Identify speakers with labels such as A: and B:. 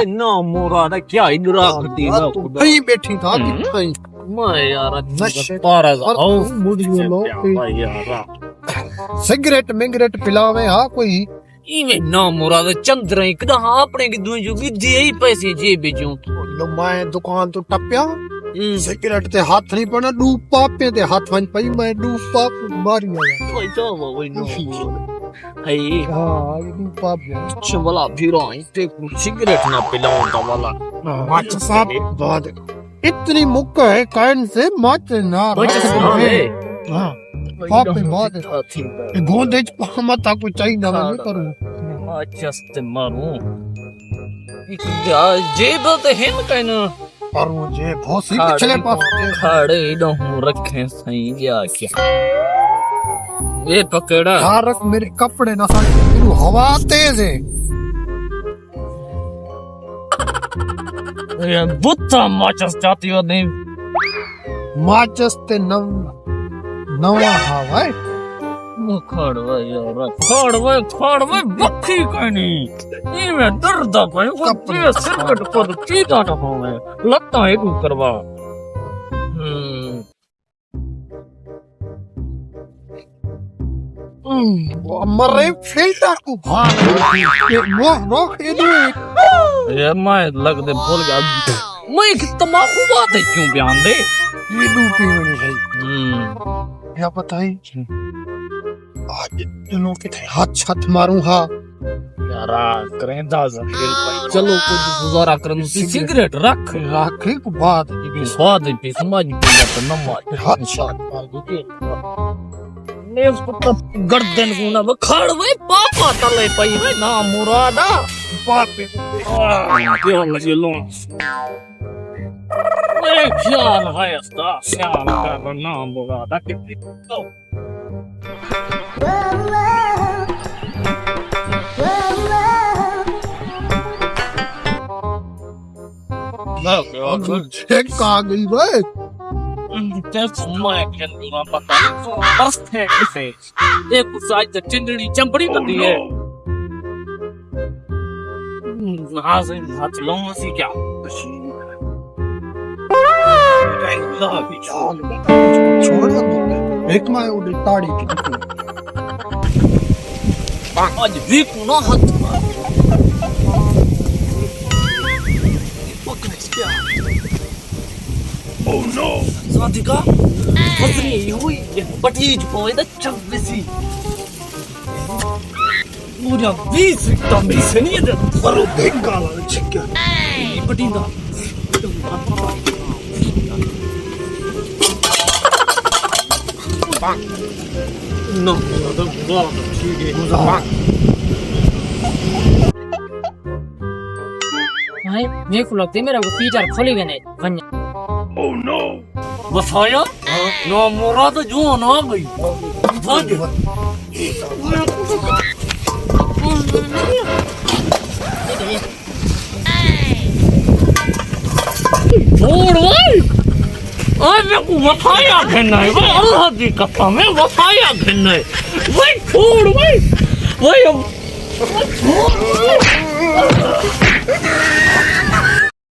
A: ना मुराद क्या इधरा करती है
B: कहीं बैठी था कहीं
A: मैं यार
B: नशे
A: पारा
B: मुझे लो
A: यार
B: सिगरेट मिंगरेट पिलावे हाँ कोई
A: इवे ना मुराद चंद्र इकदा अपने की दुई जुगी दे ही पैसे जे बेचूं
B: लो मैं दुकान तो टप्या सिगरेट ते हाथ नहीं पड़ना डूब पापे ते हाथ वन पई मैं डूब पाप मारी आया
A: कोई तो वो नो है
B: हाँ ये डूब पाप गया
A: चवला फिरो ते सिगरेट ना पिलाऊं तो वाला
B: माच साहब बाद इतनी मुक्क है कान से माच ना हाँ पाप पे बहुत है गोंदे मत कोई चाहिए ना मैं करूँ
A: जस्ट मारूं जेब तो है ना कहना
B: और मुझे बहुत सी पिछले पास
A: खड़े डहूं रखे सही जा क्या ये पकड़ा
B: हारक मेरे कपड़े ना साथ हवा तेज है
A: ये बुत्ता माचस जाती हो नहीं
B: माचस ते नवा हवा है
A: खड़वा यार खड़वा बक्की कहनी ये मैं दर्द भाई वो ये सिगरेट पर चीता तो हो मैं लगता है तू करवा
B: मरे फिल्टर को रोक
A: ये मैं लग दे बोल गया मैं कि तमाकू बात है क्यों बयान दे
B: ये डूबी होनी है क्या पता है आज दिनों के हाथ छत मारूं हाँ
A: यार करें दाजा चलो कुछ गुजारा करें सिगरेट रख
B: राखे को बात
A: ये स्वाद है पे समझ में आता नमाज
B: हाथ छत मार दे
A: ने उसको गर्दन को ना बखाड़ वे पापा तले पई वे ना मुरादा
B: पापे
A: क्या लगे लो ए ख्याल है इसका ख्याल कर ना मुरादा कितनी
B: चेक आ गई भाई
A: That's my can पता बस है किसे एक साइड चिंडड़ी चंपड़ी करती है हाँ से हाथ लौंग सी क्या
B: छोड़ एक मैं उड़े ताड़ी की
A: आज भी कुना हाथ Oh no! Sadika, fazli huई patij poe da chavisi. Pura vis tambi se नहीं है
B: परो देखा ला चिक्का
A: ये पटीदा no तो बुरा ठीक है
C: भाई मेरे को लगता है मेरा वो फीचर खोली गए नहीं
A: Oh no! बताया? ना मुराद जो ना गई भाग छोड़ भाई आज मेरे को बताया कहना है भाई अल्लाह की कसम है बताया कहना है भाई छोड़ भाई भाई